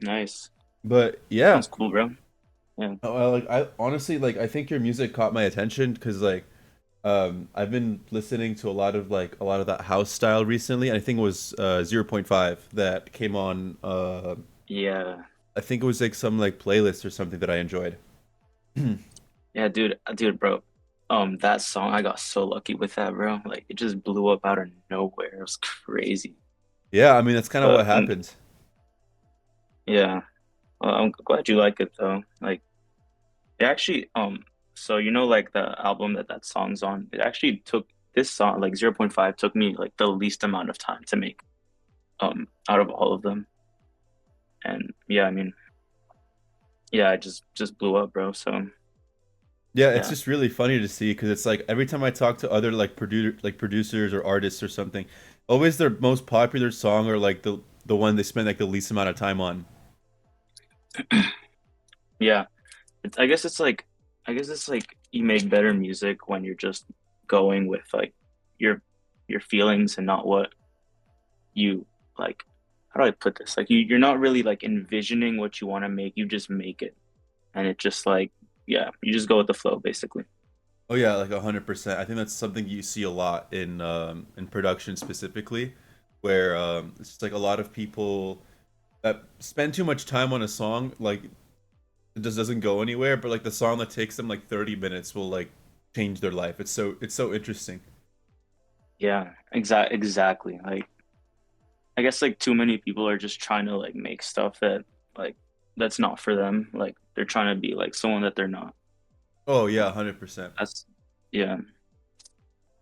Nice. But yeah, Sounds cool, bro. Yeah. I honestly I think your music caught my attention because I've been listening to a lot of that house style recently. And I think it was 0.5 that came on. Yeah. I think it was like some like playlist or something that I enjoyed. Yeah, dude, bro. That song, I got so lucky with that, bro. Like it just blew up out of nowhere. It was crazy. Yeah, I mean that's kind of But what happens. yeah, well, I'm glad you like it though. Like it actually, so like the album that song's on, it actually took this song, like zero point 0.5, took me like the least amount of time to make, out of all of them. And yeah, I mean, yeah, it just blew up, bro. So Yeah, it's yeah. just really funny to see because it's like every time I talk to other producers or artists or something, always their most popular song or like the one they spend like the least amount of time on. Yeah. I guess it's like you make better music when you're just going with like your your feelings and not what you like. How do I put this? Like you're not really like envisioning what you want to make. You just make it, and it just like yeah, you just go with the flow basically. Oh yeah, like 100%. I think that's something you see a lot in production specifically, where it's just like a lot of people that spend too much time on a song, like it just doesn't go anywhere. But like the song that takes them like 30 minutes will like change their life. It's so interesting. Yeah, exactly. Like I guess like too many people are just trying to like make stuff that like that's not for them. Like they're trying to be like someone that they're not. Oh yeah, Um, 100%. that's yeah.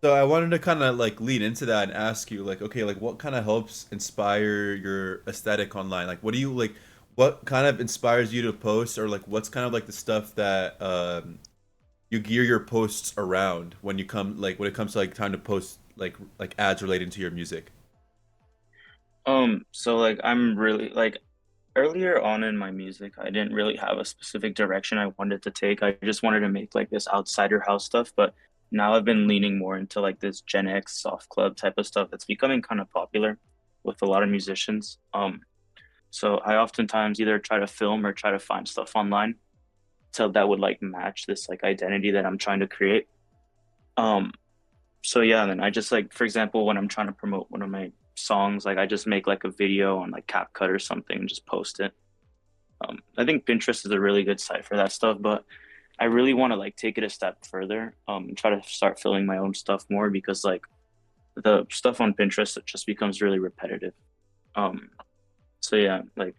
So I wanted to kind of like lead into that and ask you like, okay, like what kind of helps inspire your aesthetic online? Like, what do you like? What kind of inspires you to post, or like what's kind of like the stuff that you gear your posts around when you come like when it comes to like time to post like ads relating to your music? So like I'm really like earlier on in my music, I didn't really have a specific direction I wanted to take. I just wanted to make like this outsider house stuff, but now I've been leaning more into like this Gen X soft club type of stuff that's becoming kind of popular with a lot of musicians. So I oftentimes either try to film or try to find stuff online so that would like match this like identity that I'm trying to create. Um, so yeah, then I just like, for example, when I'm trying to promote one of my songs, like I just make like a video on like CapCut or something and just post it. I think Pinterest is a really good site for that stuff, but I really want to like take it a step further, and try to start filling my own stuff more because like the stuff on Pinterest it just becomes really repetitive. Um, so yeah, like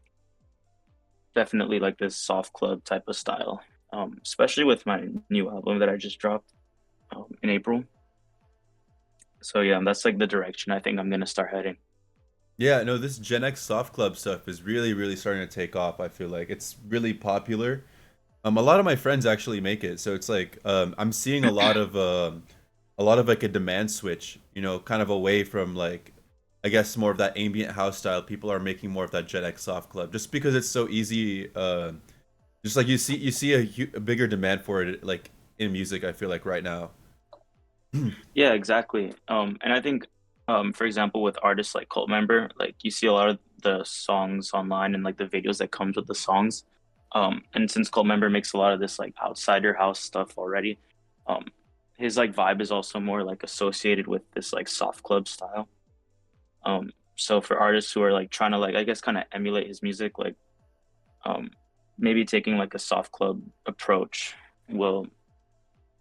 definitely like this soft club type of style, especially with my new album that I just dropped in April. So yeah, that's like the direction I think I'm gonna start heading. Yeah, no, this Gen X soft club stuff is really starting to take off. I feel like it's really popular. A lot of my friends actually make it, so it's like I'm seeing a lot of like a demand switch, you know, kind of away from like I guess more of that ambient house style. People are making more of that Gen X soft club just because it's so easy. Just like you see a bigger demand for it like in music. I feel like right now. Yeah, exactly. And I think, for example, with artists like Cult Member, like you see a lot of the songs online and like the videos that comes with the songs. And since Cult Member makes a lot of this like outsider house stuff already, um, his like vibe is also more like associated with this like soft club style. So for artists who are like trying to like I guess kind of emulate his music, like um, maybe taking like a soft club approach will,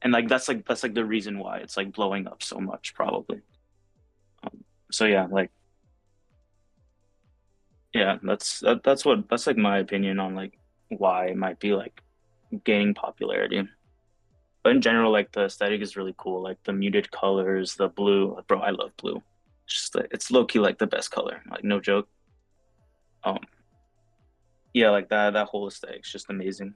and like that's like the reason why it's like blowing up so much probably. So yeah, like yeah, that's like my opinion on like why it might be like gaining popularity. But in general, like the aesthetic is really cool. Like the muted colors, the blue. Like, bro, I love blue. It's just like, it's low key like the best color. Like no joke. Um, yeah, like that whole aesthetic's just amazing.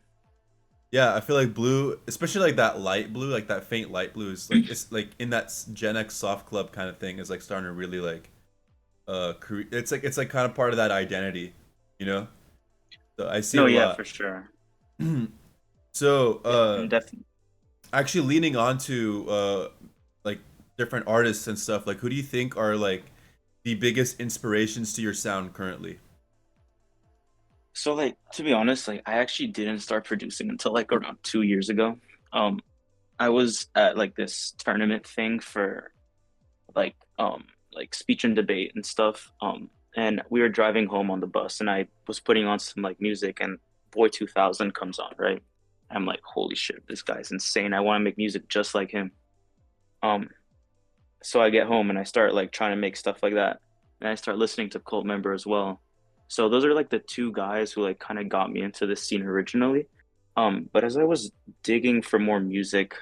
Yeah, I feel like blue, especially like that light blue, like that faint light blue is like it's like in that Gen X soft club kind of thing is like starting to really like it's like kind of part of that identity, you know? So I see it No, a yeah, lot. for sure. So, Yeah, and definitely. actually leaning on to like different artists and stuff, like who do you think are like the biggest inspirations to your sound currently? So like to be honest, like I actually didn't start producing until like around 2 years ago. Um, I was at like this tournament thing for like like speech and debate and stuff. And we were driving home on the bus and I was putting on some like music and Boy 2000 comes on, right? I'm like, holy shit, this guy's insane. I want to make music just like him. Um, so I get home and I start like trying to make stuff like that. And I start listening to Cult Member as well. So those are like the two guys who like kind of got me into this scene originally. But as I was digging for more music,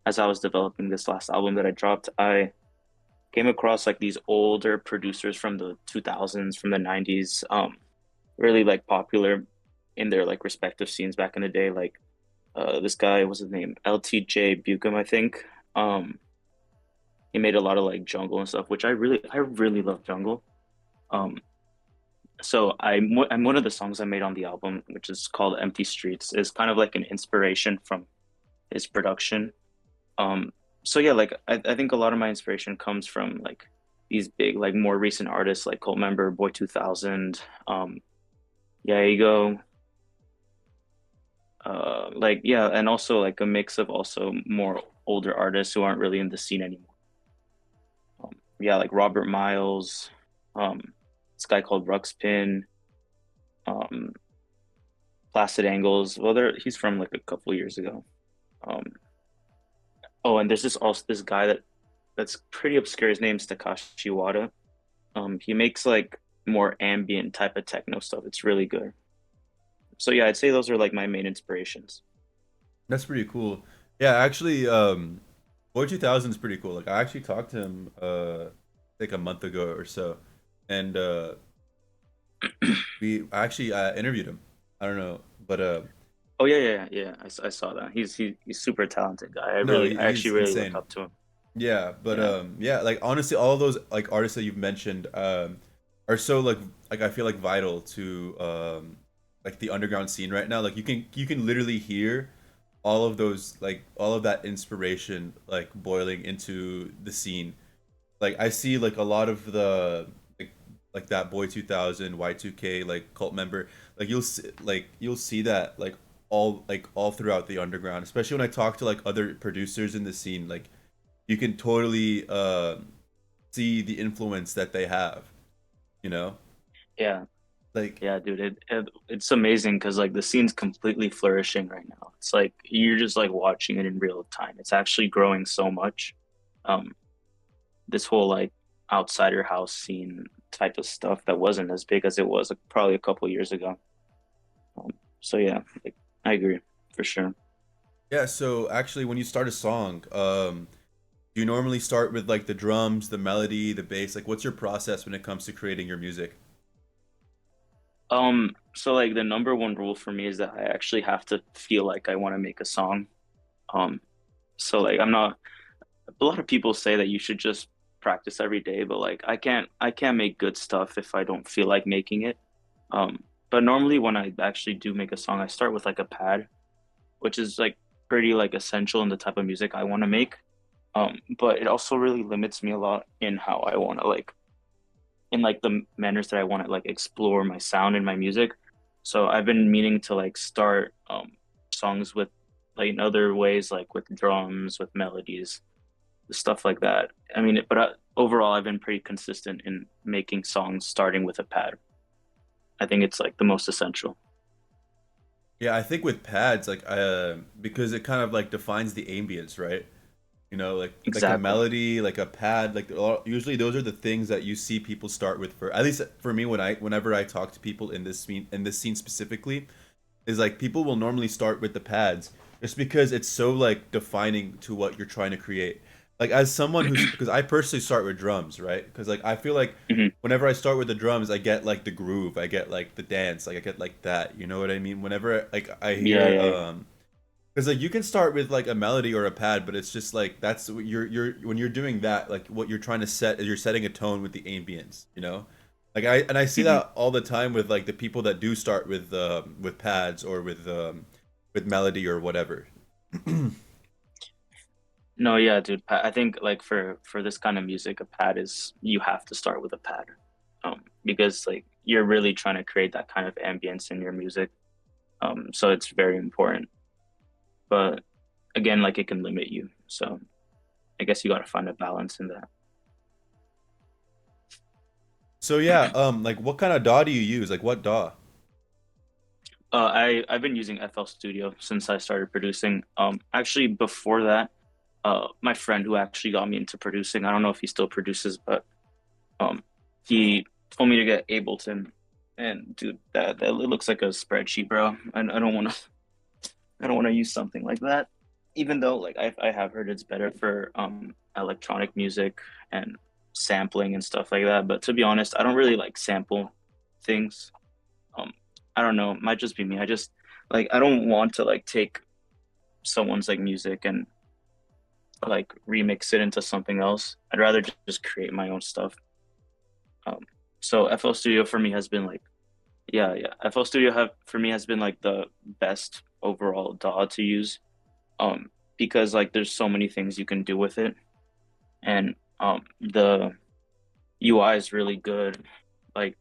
as I was developing this last album that I dropped, I came across like these older producers from the 2000s, from the 90s, really like popular in their like respective scenes back in the day. Like this guy, what's his name? LTJ Bukem, I think. He made a lot of like jungle and stuff, which I really love jungle. Um, so I'm one of the songs I made on the album, which is called Empty Streets, is kind of like an inspiration from his production. Um, so yeah, like I think a lot of my inspiration comes from like these big, like more recent artists like Cult Member, Boy 2000, yeah, Ego, like yeah, and also like a mix of also more older artists who aren't really in the scene anymore. Yeah, like Robert Miles, this guy called Ruxpin, um, Placid Angles. Well, he's from like a couple years ago. Um, oh, and there's this guy that's pretty obscure. His name's Takashi Wada. He makes like more ambient type of techno stuff. It's really good. So yeah, I'd say those are like my main inspirations. That's pretty cool. Yeah, actually, Boy 2000 is pretty cool. Like I actually talked to him like a month ago or so, and we actually interviewed him. I don't know, but Oh yeah. I saw that. He's super talented guy. no, I actually he's really look insane. up to him. Yeah, but Yeah. yeah, like honestly, all of those like artists that you've mentioned are so like I feel like vital to like the underground scene right now. Like you can literally hear all of those like all of that inspiration like boiling into the scene. Like I see like a lot of the like that Boy 2000 Y2K like cult member, like you'll see that like all throughout the underground, especially when I talk to like other producers in the scene. Like you can totally see the influence that they have, you know? Yeah. Like Yeah, dude. It's amazing because like the scene's completely flourishing right now. It's like you're just like watching it in real time. It's actually growing so much. Um, this whole like outsider house scene type of stuff that wasn't as big as it was like, probably a couple years ago. So yeah, like, I agree for sure. yeah, so actually when you start a song, do you normally start with like the drums, the melody, the bass? Like what's your process when it comes to creating your music? So like the number one rule for me is that I actually have to feel like I want to make a song. Um, so like I'm not a lot of people say that you should just practice every day, but like I can't make good stuff if I don't feel like making it. But normally when I actually do make a song, I start with like a pad, which is like pretty like essential in the type of music I want to make. But it also really limits me a lot in how I want to like in like the manners that I want to like explore my sound and my music. So I've been meaning to like start songs with like in other ways, like with drums, with melodies, stuff like that. I mean, but overall, I've been pretty consistent in making songs starting with a pad. I think it's like the most essential. Yeah, I think with pads, like because it kind of like defines the ambience, right? You know, like a Exactly. melody, like a pad, like usually those are the things that you see people start with for at least for me whenever I talk to people in this scene specifically, is like people will normally start with the pads just because it's so like defining to what you're trying to create. Like as someone who's because I personally start with drums, right? Because like I feel like Hmm. whenever I start with the drums, I get like the groove, I get like the dance, like I get like that. You know what I mean? Whenever like I Yeah, hear yeah, because like you can start with like a melody or a pad, but it's just like that's what you're when you're doing that, like what you're trying to set is you're setting a tone with the ambience, you know? Like I see yeah. Hmm. that all the time with like the people that do start with pads or with melody or whatever. No, yeah, dude. I think like for this kind of music, a pad is you have to start with a pad, because like you're really trying to create that kind of ambience in your music. So it's very important. But again, like it can limit you. So I guess you got to find a balance in that. So yeah, like what kind of DAW do you use? Like what DAW? I've been using FL Studio since I started producing. Actually before that, my friend who actually got me into producing, I don't know if he still produces, but um, he told me to get Ableton. And dude, that it looks like a spreadsheet, bro. I don't want to I don't want to use something like that. Even though like I have heard it's better for electronic music and sampling and stuff like that. But to be honest, I don't really like sample things. Um, I don't know, it might just be me. I just like I don't want to like take someone's like music and like remix it into something else. I'd rather just create my own stuff. Um, so FL Studio for me has been like yeah. FL Studio have for me has been like the best overall DAW to use. Um, because like there's so many things you can do with it, and the UI is really good. Like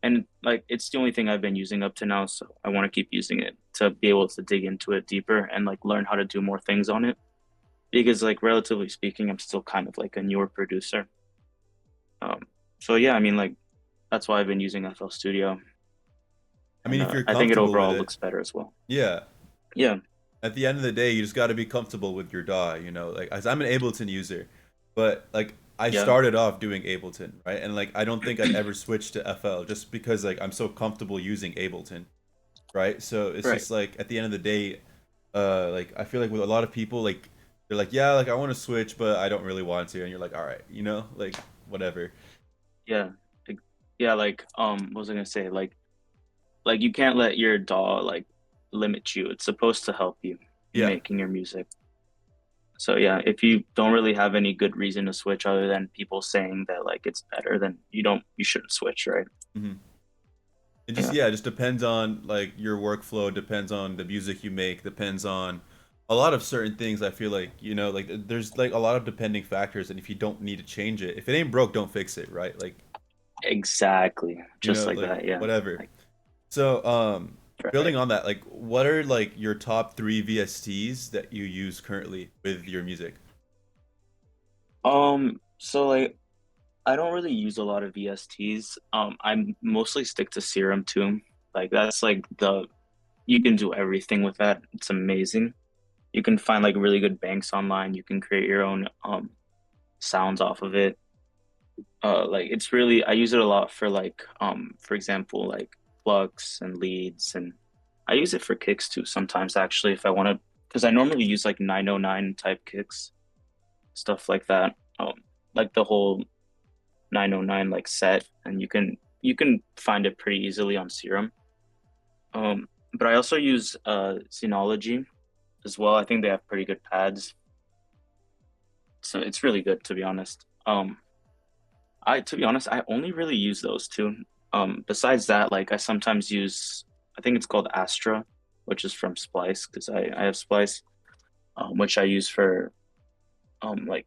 and like it's the only thing I've been using up to now, so I want to keep using it to be able to dig into it deeper and like learn how to do more things on it. Because like relatively speaking, I'm still kind of like a newer producer. Um, so yeah, I mean like that's why I've been using FL Studio, I mean, and if you're I think it comfortable with overall it, looks better as well. yeah. Yeah, At the end of the day, you just got to be comfortable with your DAW, you know? Like, as I'm an Ableton user, but like, I yeah, started off doing Ableton, right? And like, I don't think I'd ever switch to FL just because like I'm so comfortable using Ableton, right? So it's right. just like at the end of the day, like I feel like with a lot of people, like they're like, yeah, like I want to switch, but I don't really want to, and you're like, all right, you know, like whatever. Yeah, like, yeah. Like what was I gonna say? Like you can't let your DAW like limit you. It's supposed to help you in Yeah. making your music. So yeah, if you don't really have any good reason to switch other than people saying that like it's better, then you shouldn't switch, right? Hmm. It just Yeah. yeah, it just depends on like your workflow, depends on the music you make, depends on a lot of certain things. I feel like, you know, like there's like a lot of depending factors, and if you don't need to change it, if it ain't broke, don't fix it, right? Like, Exactly. you Just know, like like that, yeah. whatever. Like So, building right. on that, like what are like your top three VSTs that you use currently with your music? So like I don't really use a lot of VSTs. I mostly stick to Serum Tomb. Like that's like the you can do everything with that. It's amazing. You can find like really good banks online. You can create your own sounds off of it. Like it's really I use it a lot for like for example like plucks and leads, and I use it for kicks too sometimes actually if I want to, because I normally use like 909 type kicks, stuff like that. Like the whole 909 like set, and you can find it pretty easily on Serum. But I also use Synology as well. I think they have pretty good pads. So it's really good to be honest. I to be honest, I only really use those two. Besides that, like I sometimes use I think it's called Astra, which is from Splice because I have Splice, which I use for like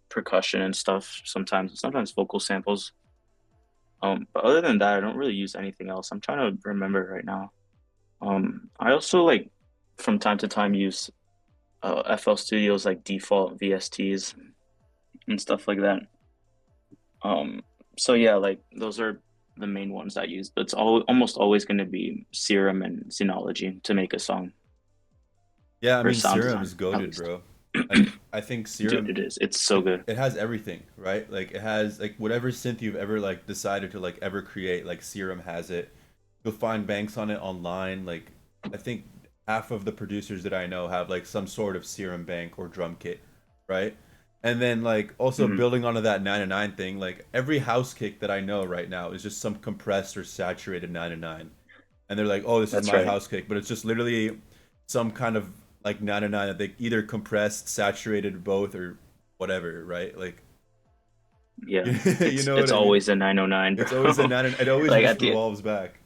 percussion and stuff sometimes vocal samples. But other than that, I don't really use anything else. I'm trying to remember right now. I also like from time to time use FL Studio's like default VSTs and stuff like that. Um, so yeah, like those are the main ones I use, but it's almost always going to be Serum and Synology to make a song Yeah, I or mean sound Serum design, is at goaded, least. bro. Like I think Dude, Serum it is. It's so good. it has everything, right? Like it has like whatever synth you've ever like decided to like ever create, like Serum has it. You'll find banks on it online. Like I think half of the producers that I know have like some sort of Serum bank or drum kit, right? And then like also Hmm. building onto that 909 thing, like every house kick that I know right now is just some compressed or saturated 909. And they're like, "Oh, this is That's my right. house kick," but it's just literally some kind of like 909 that they either compressed, saturated, both, or whatever, right? Like, Yeah. you It's know what it's I mean? always a 909, It's always a bro. nine. It always Like just revolves back.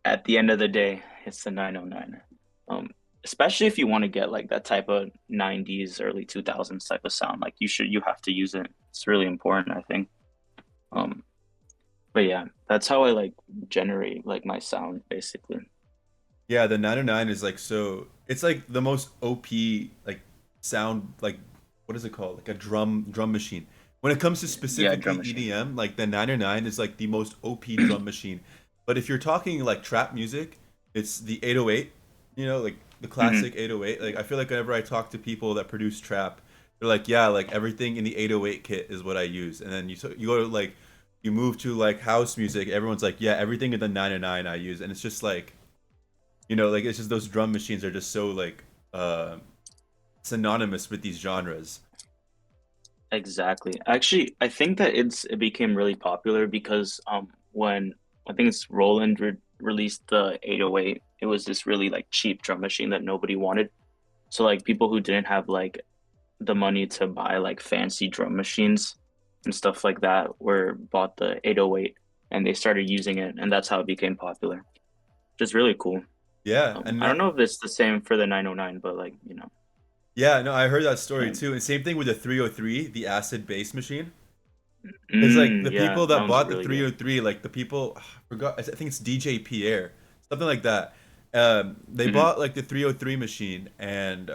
at the end of the day, it's the 909. Um, especially if you want to get like that type of 90s, early 2000s type of sound, like you have to use it. It's really important, I think. Um, But yeah, that's how I like generate like my sound basically. Yeah, the 909 is like so it's like the most OP like sound like what is it called? Like a drum machine. When it comes to Yeah, specifically drum machine. EDM, like the 909 is like the most OP drum machine. But if you're talking like trap music, it's the 808, like the Hmm. classic 808. Like I feel like whenever I talk to people that produce trap, they're like, "Yeah, like everything in the 808 kit is what I use." And then you go to like you move to like house music, everyone's like, "Yeah, everything in the 909 I use." And it's just like like it's just those drum machines are just so like uh synonymous with these genres. Exactly. Actually, I think that it became really popular because when I think it's Roland released the 808, it was this really like cheap drum machine that nobody wanted. So like people who didn't have like the money to buy like fancy drum machines and stuff like that were bought the 808 and they started using it, and that's how it became popular, which is really cool. Yeah, and I don't not know if it's the same for the 909, but like, yeah, no, I heard that story yeah. too. And same thing with the 303, the acid bass machine. It's like the Yeah, people that that one's bought the really good. 303, like the people I forgot, I think it's DJ Pierre, something like that. They Hmm. bought like the 303 machine and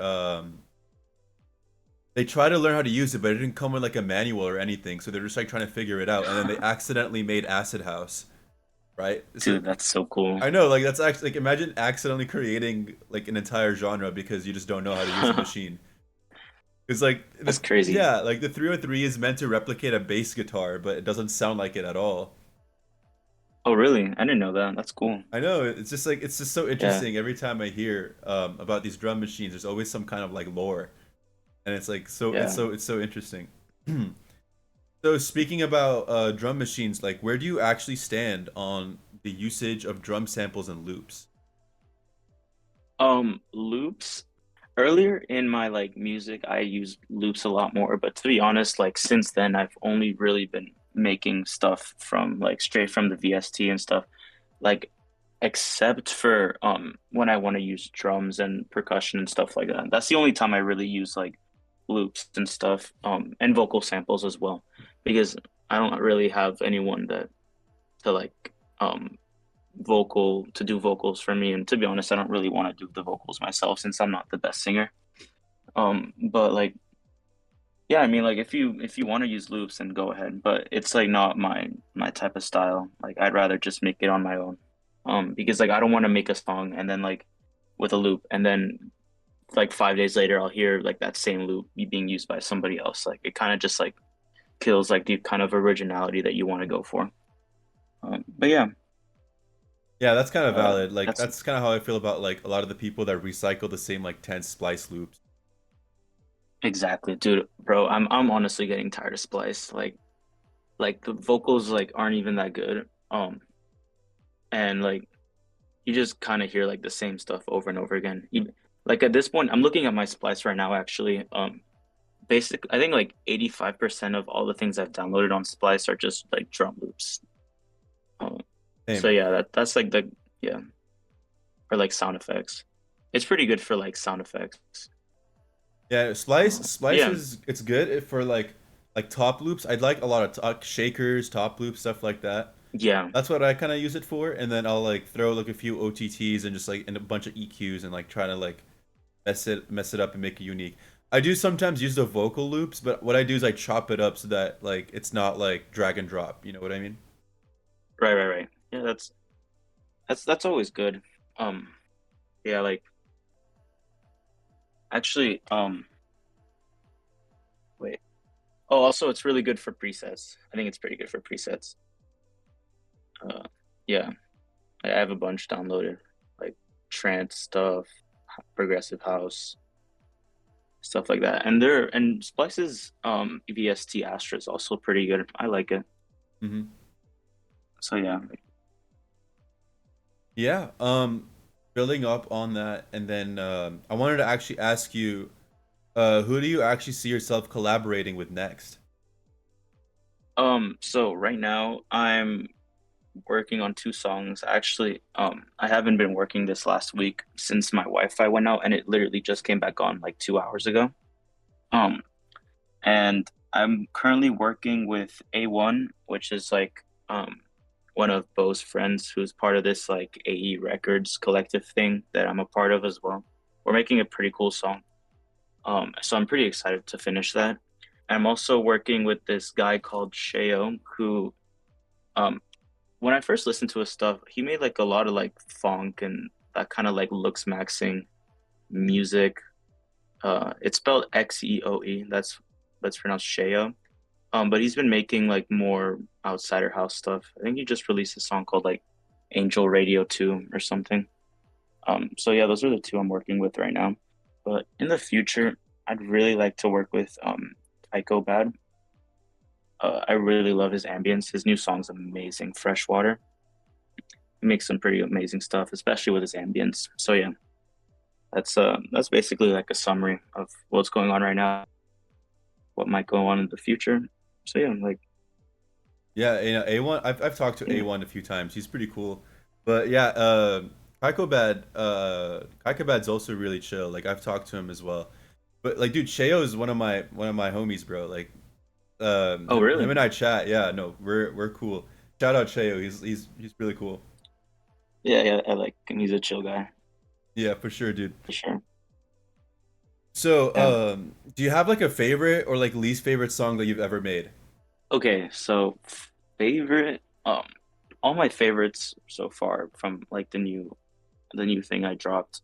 they try to learn how to use it, but it didn't come with like a manual or anything. So they're just like trying to figure it out, and then they accidentally made Acid House, right? So Dude, that's so cool. I know, like that's actually like imagine accidentally creating like an entire genre because you just don't know how to use a machine. It's like That's crazy. yeah, like the 303 is meant to replicate a bass guitar, but it doesn't sound like it at all. Oh, really? I didn't know that. That's cool. I know, it's just like it's just so Yeah, interesting every time I hear about these drum machines. There's always some kind of like lore, and it's like yeah. it's so interesting. So speaking about drum machines, like where do you actually stand on the usage of drum samples and loops? Loops. Earlier in my like music, I used loops a lot more, but to be honest, like since then, I've only really been making stuff from like straight from the VST and stuff. Like except for when I want to use drums and percussion and stuff like that. That's the only time I really use like loops and stuff, and vocal samples as well, because I don't really have anyone that to like um do vocals for me. And to be honest, I don't really want to do the vocals myself since I'm not the best singer. But like yeah, I mean like if you want to use loops, then go ahead. But it's like not my type of style. Like I'd rather just make it on my own. Because like I don't want to make a song and then like with a loop and then like 5 days later I'll hear like that same loop being used by somebody else. Like it kind of just like kills like the kind of originality that you want to go for. But yeah, Yeah, that's kind of valid. Like that's that's kind of how I feel about like a lot of the people that recycle the same like 10 splice loops. exactly, dude, bro. I'm honestly getting tired of Splice. Like the vocals like aren't even that good. And like you just kind of hear like the same stuff over and over again. Like at this point, I'm looking at my Splice right now actually. I think like 85% of all the things I've downloaded on Splice are just like drum loops. Um, so Same. yeah, that's like the yeah, or like sound effects. It's pretty good for like sound effects. Yeah, But splice yeah, is it's good for like top loops. I'd like a lot of shakers, top loops, stuff like that. yeah, That's what I kind of use it for, and then I'll like throw like a few OTTs and just like and a bunch of EQs and like try to like mess it up and make it unique. I do sometimes use the vocal loops, but what I do is I chop it up so that like it's not like drag and drop. You know what I mean? right. Yeah, that's always good. Um, yeah, like actually, wait. Oh, also, it's really good for presets. I think it's pretty good for presets. Uh, yeah, I have a bunch downloaded, like trance stuff, progressive house, stuff like that. And Splice's VST Astra is also pretty good. I like it. Hmm. So yeah. Yeah. Building up on that, and then I wanted to actually ask you, who do you actually see yourself collaborating with next? So right now I'm working on two songs. Actually, I haven't been working this last week since my Wi-Fi went out and it literally just came back on like 2 hours ago. Um, and I'm currently working with A1, which is like one of Bo's friends who's part of this like AE Records collective thing that I'm a part of as well. We're making a pretty cool song. So I'm pretty excited to finish that. I'm also working with this guy called Sheo, who um when I first listened to his stuff, he made like a lot of like funk and that kind of like looks maxing music. It's spelled Xeoe. That's pronounced Sheo. But he's been making like more outsider house stuff. I think he just released a song called like Angel Radio 2 or something. So yeah, those are the two I'm working with right now. But in the future, I'd really like to work with Tycho Bad. I really love his ambience. His new song's amazing, Freshwater. He makes some pretty amazing stuff, especially with his ambience. So yeah, that's basically like a summary of what's going on right now, what might go on in the future. So yeah, like Yeah, you know, A1. I've talked to yeah, A1 a few times. He's pretty cool. But yeah, Kaiko Bad's also really chill. Like I've talked to him as well. But like, dude, Sheo is one of my homies, bro. Like, oh him really? and I chat. Yeah, no, we're cool. Shout out Sheo. He's really cool. Yeah, yeah, I like him. He's a chill guy Yeah, for sure, dude. for sure. So, Yeah. do you have like a favorite or like least favorite song that you've ever made? Okay, so favorite, all my favorites so far from like the new thing I dropped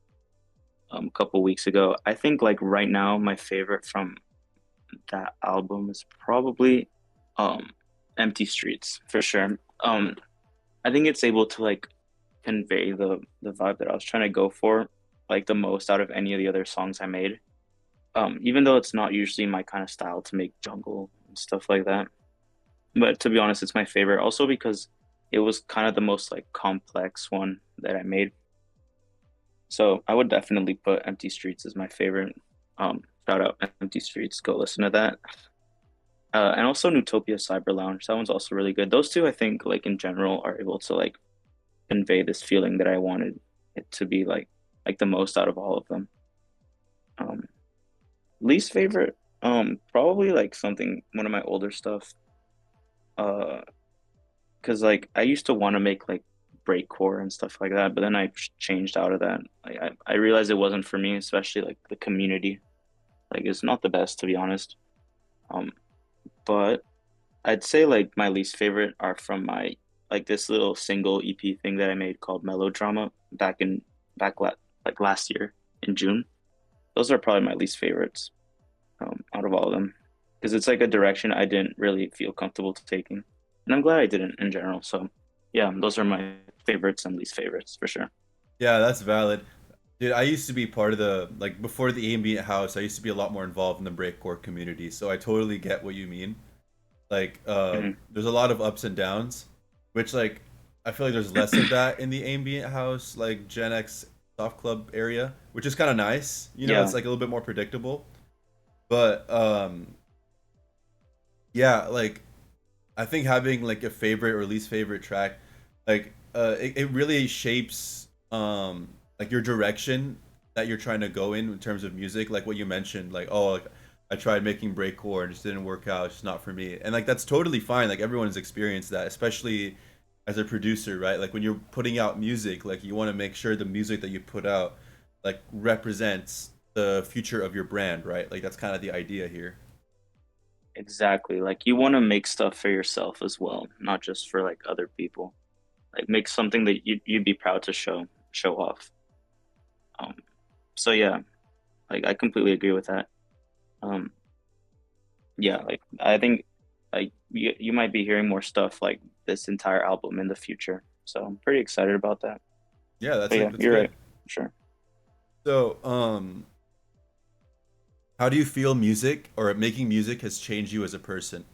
a couple weeks ago. I think like right now my favorite from that album is probably um Empty Streets for sure. I think it's able to like convey the vibe that I was trying to go for like the most out of any of the other songs I made. Even though it's not usually my kind of style to make jungle and stuff like that. But to be honest, it's my favorite also because it was kind of the most like complex one that I made. So I would definitely put Empty Streets as my favorite. Shout out Empty Streets, go listen to that. And also Newtopia Cyber Lounge. That one's also really good. Those two, I think, like in general, are able to like convey this feeling that I wanted it to be like the most out of all of them. Um, Least favorite, probably like something one of my older stuff. Uh, because like I used to want to make like breakcore and stuff like that, but then I changed out of that. Like I realized it wasn't for me, especially like the community. Like it's not the best to be honest. Um, but I'd say like my least favorite are from my like this little single EP thing that I made called Melodrama back like last year in June. Those are probably my least favorites out of all of them because it's like a direction I didn't really feel comfortable taking, and I'm glad I didn't in general. So yeah, those are my favorites and least favorites for sure. Yeah, that's valid. Dude, I used to be part of the like before the ambient house. I used to be a lot more involved in the breakcore community, so I totally get what you mean. Like, Hmm. there's a lot of ups and downs, which like I feel like there's less of that in the ambient house, like Gen X soft club area, which is kind of nice. You know, it's Yeah, like a little bit more predictable. But yeah, like I think having like a favorite or least favorite track, like it really shapes like your direction that you're trying to go in terms of music. Like what you mentioned, like oh, like, I tried making breakcore and it just didn't work out. It's just not for me. And like that's totally fine. Like everyone's experienced that, especially as a producer, right? Like when you're putting out music, like you want to make sure the music that you put out like represents the future of your brand, right? Like that's kind of the idea here. exactly. Like you want to make stuff for yourself as well, not just for like other people. Like make something that you'd be proud to show off. Um, so yeah, like I completely agree with that. Um, yeah, like I think like you might be hearing more stuff like this entire album in the future. So I'm pretty excited about that. Yeah, But yeah, that's you're good. right. Sure. So, how do you feel music or making music has changed you as a person?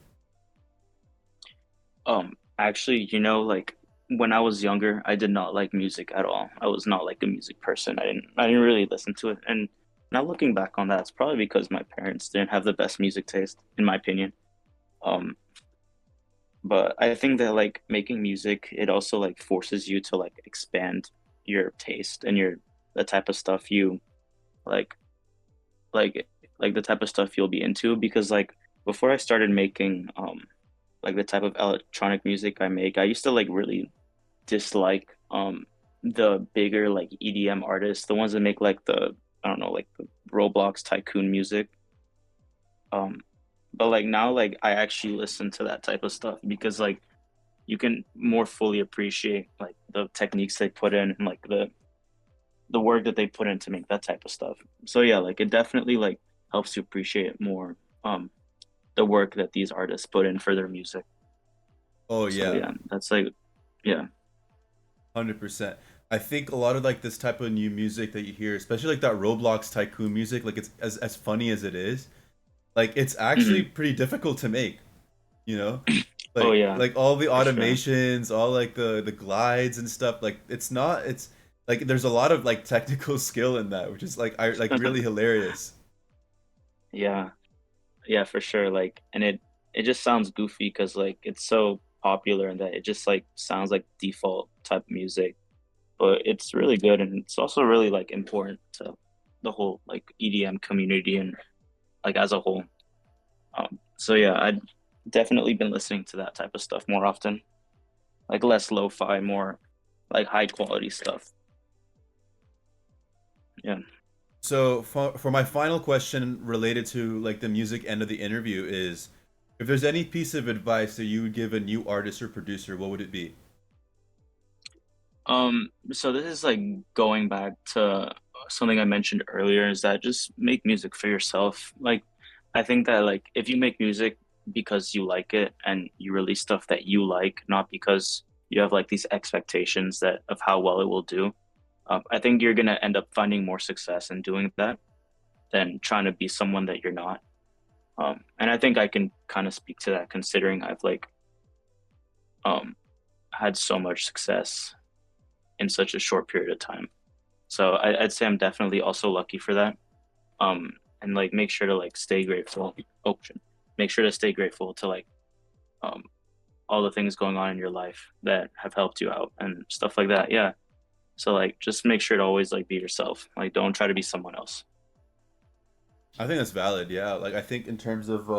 Actually, like when I was younger, I did not like music at all. I was not like a music person. I didn't really listen to it. And now looking back on that, it's probably because my parents didn't have the best music taste, in my opinion. Um, but I think that like making music, it also like forces you to like expand your taste and the type of stuff you like like like the type of stuff you'll be into because like before I started making like the type of electronic music I make. I used to like really dislike the bigger like EDM artists, the ones that make like the I don't know, like the Roblox tycoon music. Um but like now like I actually listen to that type of stuff because like you can more fully appreciate like the techniques they put in and like the work that they put in to make that type of stuff. So yeah, like it definitely like helps you appreciate more the work that these artists put in for their music. Oh So yeah, yeah, that's like yeah. 100%. I think a lot of like this type of new music that you hear, especially like that Roblox tycoon music, like it's as funny as it is, like it's actually Hmm. pretty difficult to make, you know? Oh yeah, Like all the for sure. automations, all like the glides and stuff, like it's like there's a lot of like technical skill in that, which is like I like really hilarious. Yeah, yeah, for sure. Like, and it just sounds goofy because like it's so popular and that it just like sounds like default type music, but it's really good and it's also really like important to the whole like EDM community and like as a whole. So yeah, I'd definitely been listening to that type of stuff more often, like less lo-fi, more like high quality stuff. Yeah. So for my final question related to like the music end of the interview is, if there's any piece of advice that you would give a new artist or producer, what would it be? So this is like going back to something I mentioned earlier is that just make music for yourself. Like, I think that like if you make music because you like it and you release stuff that you like, not because you have like these expectations that of how well it will do, I think you're gonna end up finding more success in doing that than trying to be someone that you're not. And I think I can kind of speak to that considering I've like um had so much success in such a short period of time. So I'd say I'm definitely also lucky for that. And like make sure to like stay grateful. Oh, shit. Make sure to stay grateful to like um all the things going on in your life that have helped you out and stuff like that. Yeah. So like just make sure to always like be yourself. Like don't try to be someone else. I think that's valid. Yeah, like I think in terms of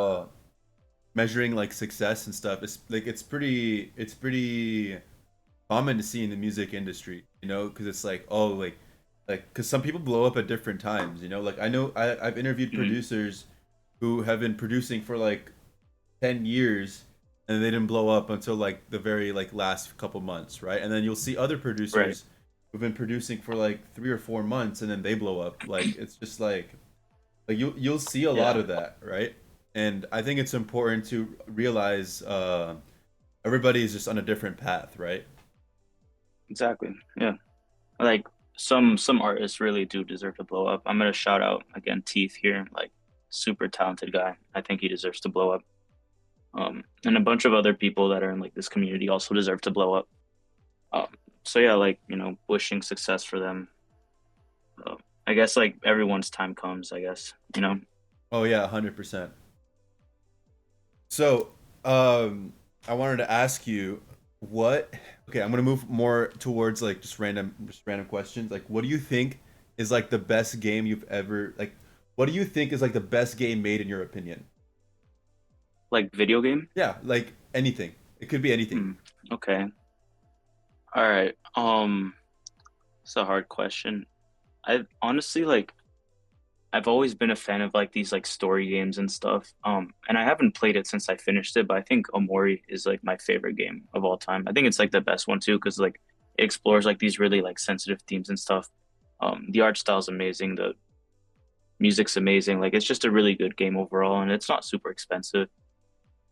measuring like success and stuff, it's like it's pretty common to see in the music industry, you know, because it's like, oh, like because some people blow up at different times, you know. Like I know I've interviewed Hmm. producers who have been producing for like 10 years and they didn't blow up until like the very like last couple months, right? And then you'll see other Right. producers who've been producing for like 3 or 4 months and then they blow up. Like it's just like you'll see a lot Yeah. of that, right? And I think it's important to realize everybody is just on a different path, right? Exactly. Yeah. Like some artists really do deserve to blow up. I'm gonna shout out again Teeth here, like super talented guy. I think he deserves to blow up. And a bunch of other people that are in like this community also deserve to blow up. Um, so yeah, like wishing success for them. Uh, I guess like everyone's time comes. I guess Oh yeah, 100%. So, I wanted to ask you what. Okay, I'm gonna move more towards like just random questions. Like, what do you think is like the best game you've ever like? What do you think is like the best game made in your opinion? like video game. Yeah, like anything. It could be anything. Hmm. Okay. All right. It's a hard question. I honestly like I've always been a fan of like these like story games and stuff. And I haven't played it since I finished it, but I think Omori is like my favorite game of all time. I think it's like the best one too, because like it explores like these really like sensitive themes and stuff. The art style is amazing, the music's amazing. Like it's just a really good game overall, and it's not super expensive.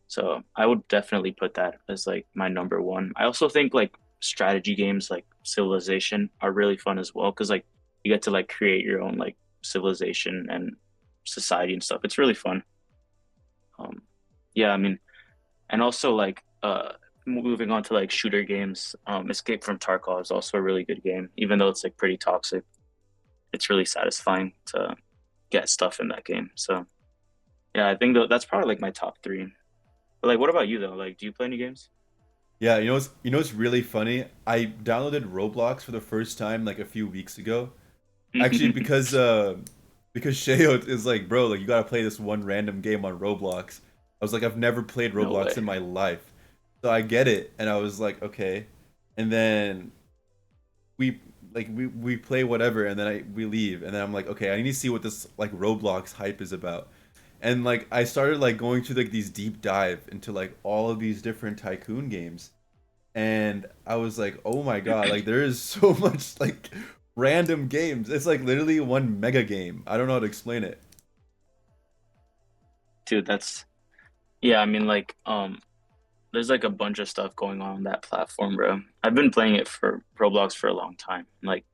So I would definitely put that as like my number one. I also think like strategy games like Civilization are really fun as well because like you get to like create your own like civilization and society and stuff. It's really fun. Um, yeah, I mean, and also like moving on to like shooter games, Escape from Tarkov is also a really good game, even though it's like pretty toxic. It's really satisfying to get stuff in that game. So yeah, I think that's probably like my top three. But like, what about you though? Like, do you play any games? Yeah, you know what's really funny? I downloaded Roblox for the first time like a few weeks ago. Actually, because Shayo is like, bro, like you gotta play this one random game on Roblox. I was like, I've never played No Roblox way. in my life. So I get it, and I was like, okay. And then we we play whatever, and then we leave, and then I'm like, okay, I need to see what this like Roblox hype is about. And like I started like going to like these deep dive into like all of these different tycoon games, and I was like, oh my god, like there is so much like random games. It's like literally one mega game. I don't know how to explain it. Dude, that's yeah, I mean like there's like a bunch of stuff going on that platform, bro. I've been playing it for Roblox for a long time. Like,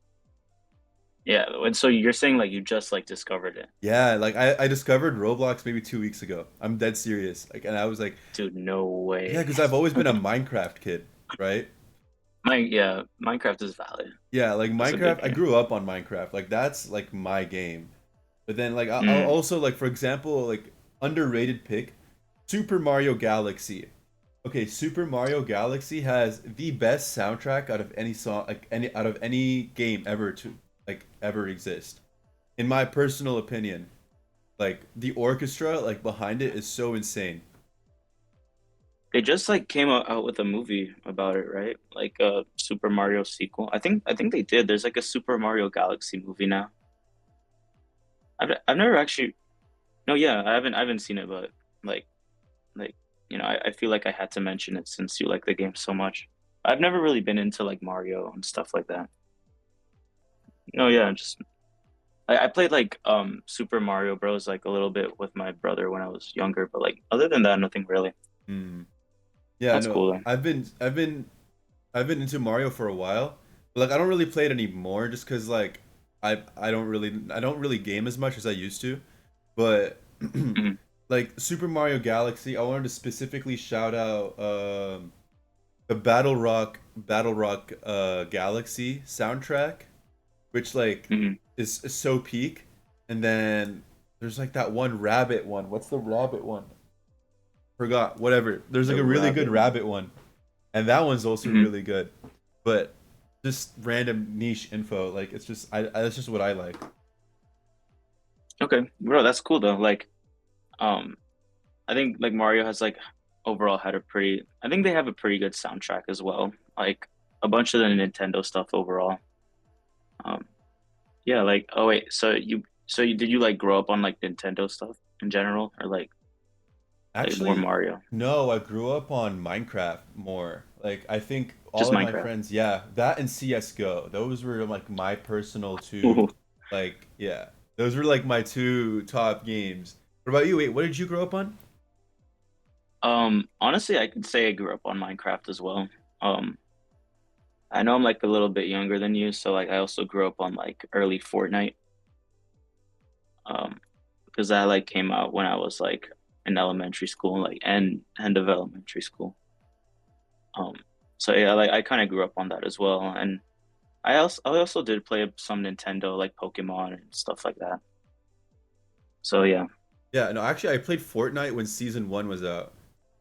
yeah, and so you're saying like you just like discovered it. Yeah, like I discovered Roblox maybe 2 weeks ago. I'm dead serious. Like, and I was like, Dude, no yeah, way. because I've always been a Minecraft kid, right? Yeah, Minecraft is valid. Yeah, like That's a good Minecraft, I game. grew up on Minecraft. Like that's like my game. But then like I'll Mm. also like for example, like underrated pick, Super Mario Galaxy. Okay, Super Mario Galaxy has the best soundtrack out of any song, like any out of any game ever to like ever exist. In my personal opinion, like the orchestra like behind it is so insane. They just like came out with a movie about it, right? Like a Super Mario sequel. I think they did. There's like a Super Mario Galaxy movie now. I've never actually no, yeah, I haven't seen it, but like like I feel like I had to mention it since you like the game so much. I've never really been into like Mario and stuff like that. No, yeah, just I played like Super Mario Bros. Like a little bit with my brother when I was younger, but like other than that, nothing really. Hmm. Yeah, That's no, cool though. I've been into Mario for a while, but like I don't really play it anymore just because like I don't really game as much as I used to. But Mhm. like Super Mario Galaxy, I wanted to specifically shout out the Battle Rock Galaxy soundtrack, which like Mhm. is so peak. And then there's like that one rabbit one. What's the rabbit one? Forgot. Whatever. There's like The a really good rabbit one. rabbit one, and that one's also Mhm. really good. But just random niche info, like it's just that's just what I like. Okay, bro, that's cool though. Like, um, I think like Mario has like overall had a pretty. I think they have a pretty good soundtrack as well. Like a bunch of the Nintendo stuff overall. Um, yeah, like oh wait, so you did you like grow up on like Nintendo stuff in general or like more Actually, Mario? no, I grew up on Minecraft more. Like I think all Just of my Minecraft. friends, yeah, that and CS:GO. Those were like my personal two. Ooh. Like yeah, those were like my two top games. What about you? Wait, what did you grow up on? Honestly, I could say I grew up on Minecraft as well. Um, I know I'm like a little bit younger than you, so like I also grew up on like early Fortnite. Um, because that like came out when I was like in elementary school, like end of elementary school. Um, so yeah, like I kind of grew up on that as well, and I also did play some Nintendo like Pokemon and stuff like that. So yeah, Yeah, no, actually, I played Fortnite when season one was out.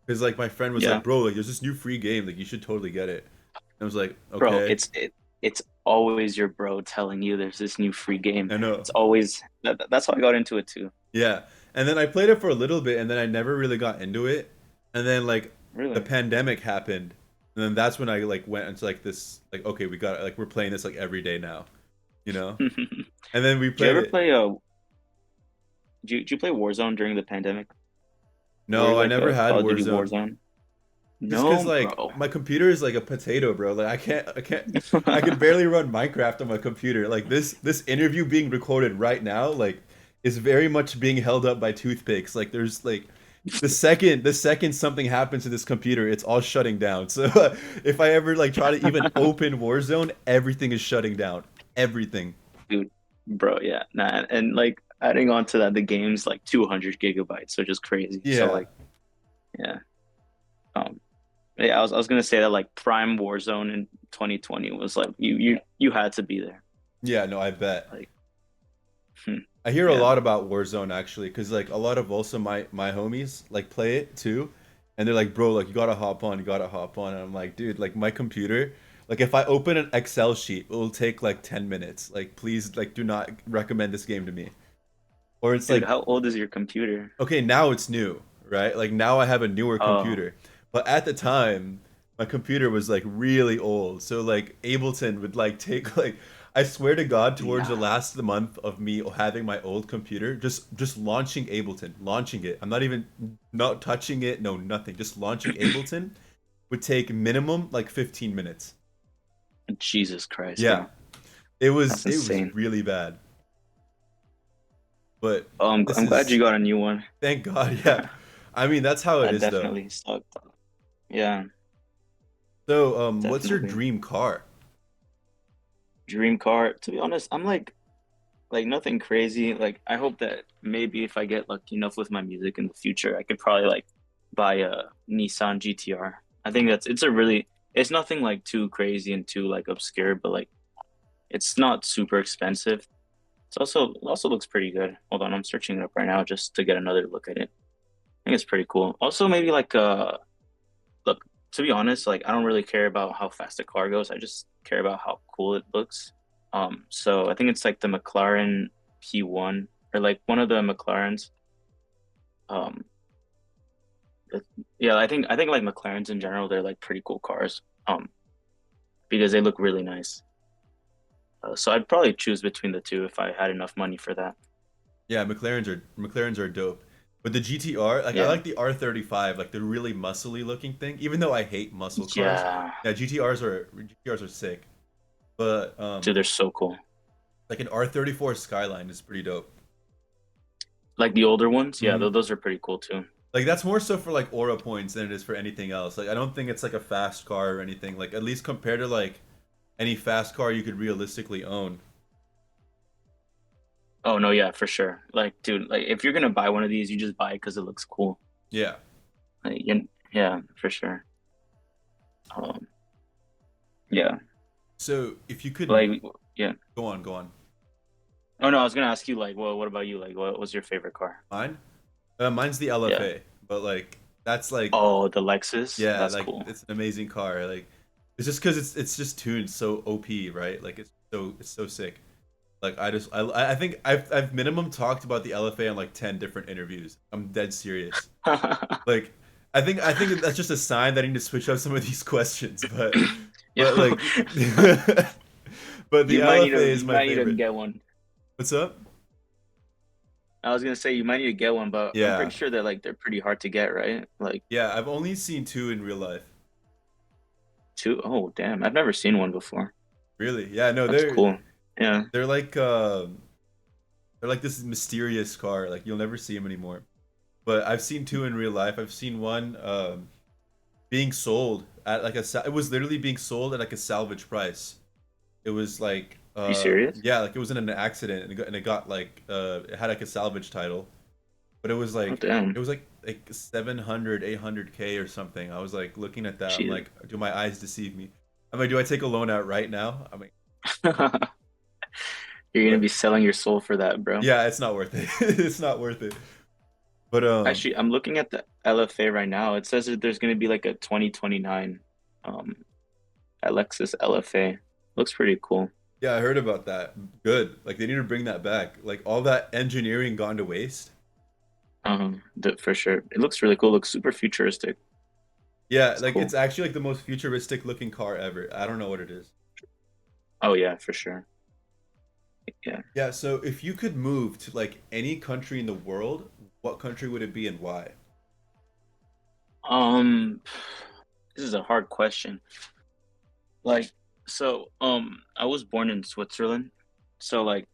Because like my friend was like, yeah, bro, like there's this new free game, like you should totally get it. And I was like, bro, okay, it's always your bro telling you there's this new free game. I know. It's always that's how I got into it too. Yeah. And then I played it for a little bit and then I never really got into it. And then like the Really? pandemic happened. And then that's when I like went into like this like okay, we got like we're playing this like every day now, you know? Did And then we you played ever it. play did you play Warzone during the pandemic or No, I like never a had Call of Duty Warzone. Warzone? Just cause No, like bro. my computer is like a potato, bro. Like I could barely run Minecraft on my computer. Like this interview being recorded right now, like is very much being held up by toothpicks. Like there's like the second something happens to this computer, it's all shutting down. So if I ever like try to even open Warzone, everything is shutting down. Everything. Dude, bro, yeah, nah, and like adding on to that, the game's like 200 gigabytes, which is crazy. So Yeah. like, yeah, um, yeah, I was gonna say that like Prime Warzone in 2020 was like you had to be there. Yeah, no, I bet. Like, I hear a yeah, lot about Warzone actually, because like a lot of also my homies like play it too, and they're like, bro, like you gotta hop on, you gotta hop on, and I'm like, dude, like my computer, like if I open an Excel sheet, it will take like 10 minutes. Like please, like do not recommend this game to me. Or it's dude, like, how old is your computer? okay, now it's new. right? Like now I have a newer Oh, computer. But at the time, my computer was like really old. So like Ableton would like take like I swear to God, towards the yeah. last month of me having my old computer, just launching Ableton, launching it. I'm not even not touching it, no nothing. Just launching Ableton would take minimum like 15 minutes. Jesus Christ, Yeah. bro. That's It was insane. really bad. But Oh, this I'm glad you is got a new one. thank God, yeah. I mean, that's how it That is though. definitely sucked. Yeah, So, what's your definitely. dream car? Dream car. To be honest, I'm like nothing crazy. Like I hope that maybe if I get lucky enough with my music in the future, I could probably like buy a Nissan GTR. I think it's a really it's nothing like too crazy and too like obscure, but like it's not super expensive. It also looks pretty good. Hold on, I'm searching it up right now just to get another look at it. I think it's pretty cool. Also maybe like look, to be honest, like I don't really care about how fast the car goes. I just care about how cool it looks. So I think it's like the McLaren P1 or like one of the McLarens. Um, it- yeah, I think like McLarens in general, they're like pretty cool cars. Because they look really nice. So I'd probably choose between the two if I had enough money for that. Yeah, McLarens are dope. But the GTR, like I Yeah, like the R35, like the really muscly looking thing. Even though I hate muscle cars, yeah, yeah, GTRs are sick. But dude, they're so cool. like an R34 Skyline is pretty dope. Like the older ones, yeah, Hmm. those are pretty cool too. Like that's more so for like aura points than it is for anything else. Like I don't think it's like a fast car or anything. Like at least compared to like any fast car you could realistically own. Oh no, yeah, for sure. Like, dude, like if you're gonna buy one of these, you just buy it because it looks cool. Yeah. Yeah, for sure. Um, yeah, So if you could like yeah. go on. Oh no, I was gonna ask you like, well, what about you? Like, what was your favorite car? Mine? Mine's the Yeah. LFA, but like that's like Oh, the Lexus. yeah, That's like cool. it's an amazing car. Like it's just because it's just tuned so OP, right? Like it's so sick. Like I think I've minimum talked about the LFA on like 10 different interviews. I'm dead serious. Like I think that's just a sign that I need to switch up some of these questions, Yo, but like but the LFA is you my might need to favorite. get one. What's up? I was gonna say you might need to get one, but I'm pretty Yeah. sure that like they're pretty hard to get, right? Like Yeah, I've only seen two in real life. two. Oh, damn, I've never seen one before. Really? Yeah, no, That's cool. Yeah. they're like they're like this mysterious car. Like you'll never see them anymore. But I've seen two in real life. I've seen one being sold at like it was literally being sold at like a salvage price. It was like Are you serious? yeah, like it was in an accident and it got like it had like a salvage title, but Oh, damn. it was like 700 800K or something. I was like looking at that. I'm Jesus. like, do my eyes deceive me? I'm like, do I take a loan out right now? I mean, You're gonna but be selling your soul for that, bro. yeah, it's not worth it. It's not worth it. But Actually, I'm looking at the LFA right now. It says that there's gonna be like a 2029 um Lexus LFA. Looks pretty cool. yeah, I heard about that. Good. Like they need to bring that back. Like all that engineering gone to waste. For sure. It looks really cool. Looks super futuristic. Yeah, It's like it's cool. actually like the most futuristic looking car ever. I don't know what it is. Oh yeah, for sure. Yeah. Yeah, so if you could move to like any country in the world, what country would it be and why? Um, this is a hard question. Like, I was born in Switzerland, so like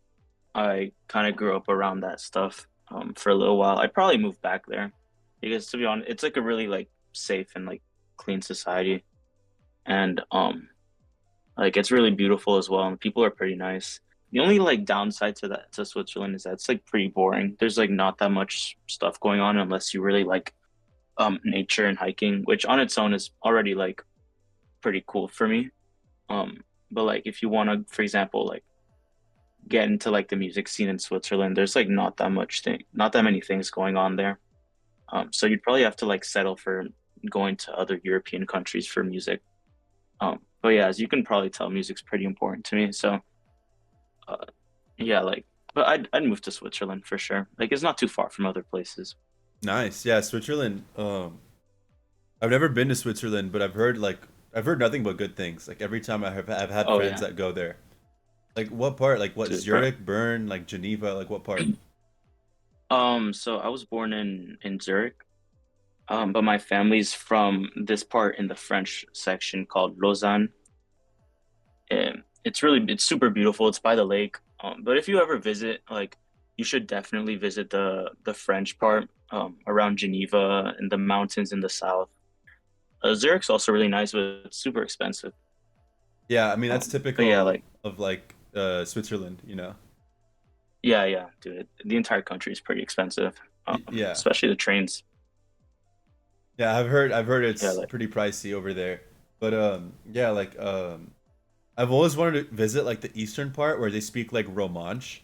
I kind of grew up around that stuff for a little while. I'd probably move back there because to be honest, it's like a really like safe and like clean society, and like it's really beautiful as well, and people are pretty nice. The only like downside to that to Switzerland is that it's like pretty boring. There's like not that much stuff going on unless you really like nature and hiking, which on its own is already like pretty cool for me. But like if you want to, for example, like get into like the music scene in Switzerland, there's like not that many things going on there. So you'd probably have to like settle for going to other European countries for music. But yeah, as you can probably tell, music's pretty important to me. So yeah, like, but I'd move to Switzerland for sure. Like, it's not too far from other places. Nice. Yeah, Switzerland. I've never been to Switzerland, but I've heard nothing but good things. Like every time I've had Oh friends yeah, that go there. Like what part? Like what? dude, bro. Zurich, Bern, like Geneva, like what part? So I was born in Zurich. But my family's from this part in the French section called Lausanne. And it's super beautiful. It's by the lake. But if you ever visit, like you should definitely visit the French part, around Geneva and the mountains in the south. Zurich's also really nice, but it's super expensive. Yeah, I mean that's But yeah, typical like of like Switzerland, you know. yeah, dude, the entire country is pretty expensive. Yeah. Especially the trains. Yeah, I've heard Yeah, it's like pretty pricey over there. But yeah, like I've always wanted to visit like the eastern part where they speak like Romansh.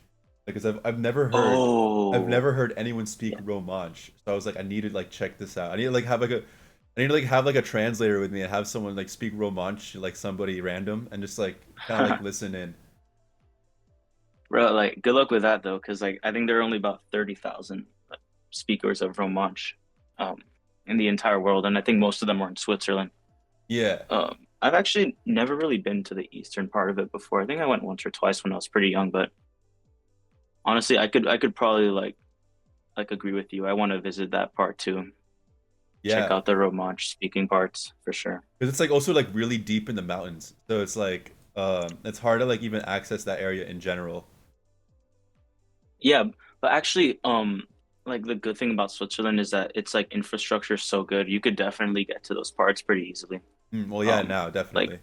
Because I've oh never heard anyone speak yeah. Romansh. So I was like I need to like check this out. I need to like have like a translator with me and have someone like speak Romansh, like somebody random, and just like kind of like listen in. Bro, like good luck with that though, because like I think there are only about 30,000 speakers of Romansh, um, in the entire world, and I think most of them are in Switzerland. Yeah. I've actually never really been to the eastern part of it before. I think I went once or twice when I was pretty young, but honestly, I could probably like agree with you. I want to visit that part too. Check Yeah. out the Romansh speaking parts for sure. Because it's like also like really deep in the mountains. So it's like it's hard to like even access that area in general. Yeah, but actually, like the good thing about Switzerland is that it's like infrastructure is so good. You could definitely get to those parts pretty easily. Well, yeah, Um, now like, definitely.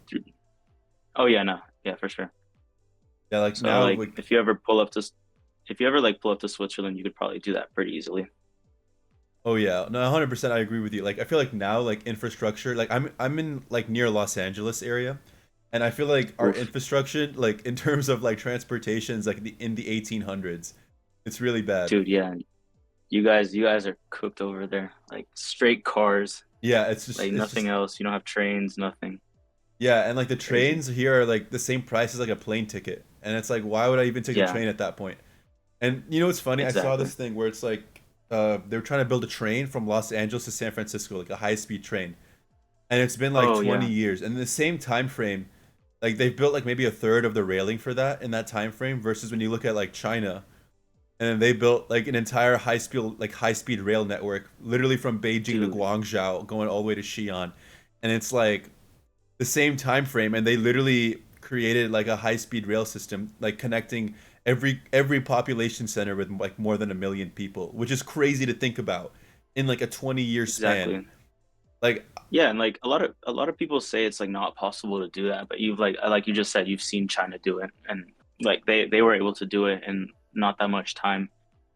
oh yeah, no, yeah, for sure. Yeah, like So now like, like if you ever like pull up to Switzerland, you could probably do that pretty easily. oh yeah, no, 100% I agree with you. Like I feel like now like infrastructure, like I'm in like near Los Angeles area, and I feel like our Oof, infrastructure like in terms of like transportation is like in the 1800s. It's really bad. dude, yeah, you guys are cooked over there. Like straight cars, Yeah, like it's nothing just else. You don't have trains, nothing. yeah, and like the Crazy. trains here are like the same price as like a plane ticket. And it's like why would I even take a Yeah, train at that point? And you know what's funny? I saw exactly. this thing where it's like they were trying to build a train from Los Angeles to San Francisco, like a high-speed train. And it's been like Oh 20 yeah, years. And in the same time frame, like they've built like maybe a third of the railing for that in that time frame versus when you look at like China and then they built like an entire high speed rail network literally from Beijing to dude, Guangzhou going all the way to Xi'an. And it's like the same time frame and they literally created like a high speed rail system like connecting every population center with like more than 1 million people, which is crazy to think about in like a 20-year span. exactly. Like Yeah, and like a lot of people say it's like not possible to do that, but you've like you just said, you've seen China do it, and like they were able to do it in not that much time.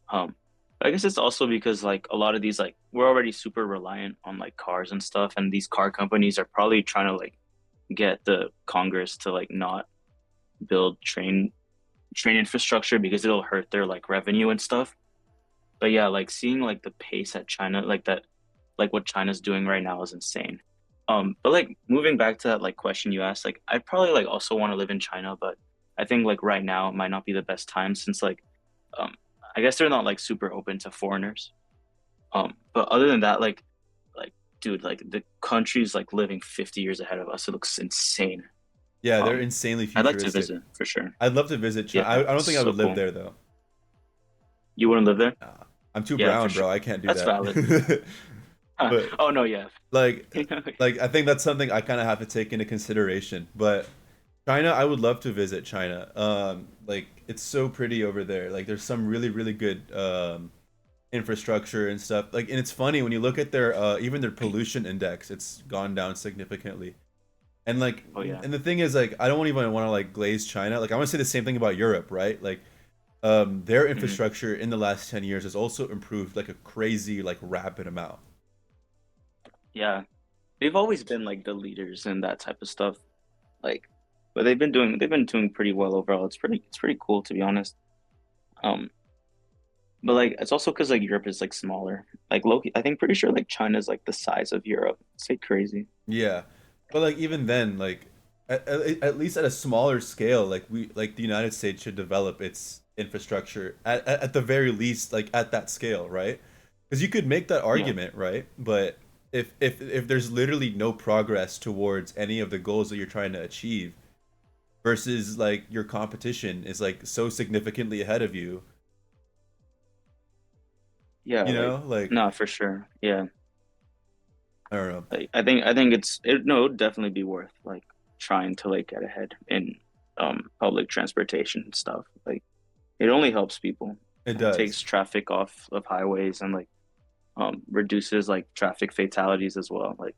Um, I guess it's also because like a lot of these like we're already super reliant on like cars and stuff, and these car companies are probably trying to like get the Congress to like not build train infrastructure because it'll hurt their like revenue and stuff. But yeah, like seeing like the pace at China, like that, like what China's doing right now is insane. But like moving back to that like question you asked, like I'd probably like also want to live in China, but I think like right now might not be the best time since like um I guess they're not like super open to foreigners. But other than that, like dude, like the country's like living 50 years ahead of us. It looks insane. yeah, they're Um, insanely I'd like to futuristic. visit for sure. I'd love to visit China. Yeah, I don't think I so would live cool. there though. You wouldn't live there? I'm too Yeah, for brown, sure. bro. I can't do That's valid. that. But Oh no, yeah. like like I think that's something I kind of have to take into consideration. But China, I would love to visit China. Like it's so pretty over there. Like there's some really good infrastructure and stuff. Like and it's funny when you look at their even their pollution index, it's gone down significantly. And like Oh yeah. and the thing is like I don't even want to like glaze China. Like I want to say the same thing about Europe, right? Like their Mhm. infrastructure in the last 10 years has also improved like a crazy like rapid amount. Yeah. They've always been like the leaders in that type of stuff. Like, but they've been doing pretty well overall. It's pretty cool to be honest. Um, but like it's also because like Europe is like smaller. Like Loki, I think pretty sure like China's like the size of Europe. It's like crazy. Yeah, but like even then, like at least at a smaller scale, like we like the United States should develop its infrastructure at the very least, like at that scale, right? Because you could make that Yeah. argument, right? But if there's literally no progress towards any of the goals that you're trying to achieve, versus like your competition is like so significantly ahead of you, Yeah, you like know, like no, for sure. Yeah. I don't know. Like I think it would definitely be worth like trying to like get ahead in public transportation and stuff. Like it only helps people. It It does. takes traffic off of highways and like reduces like traffic fatalities as well. Like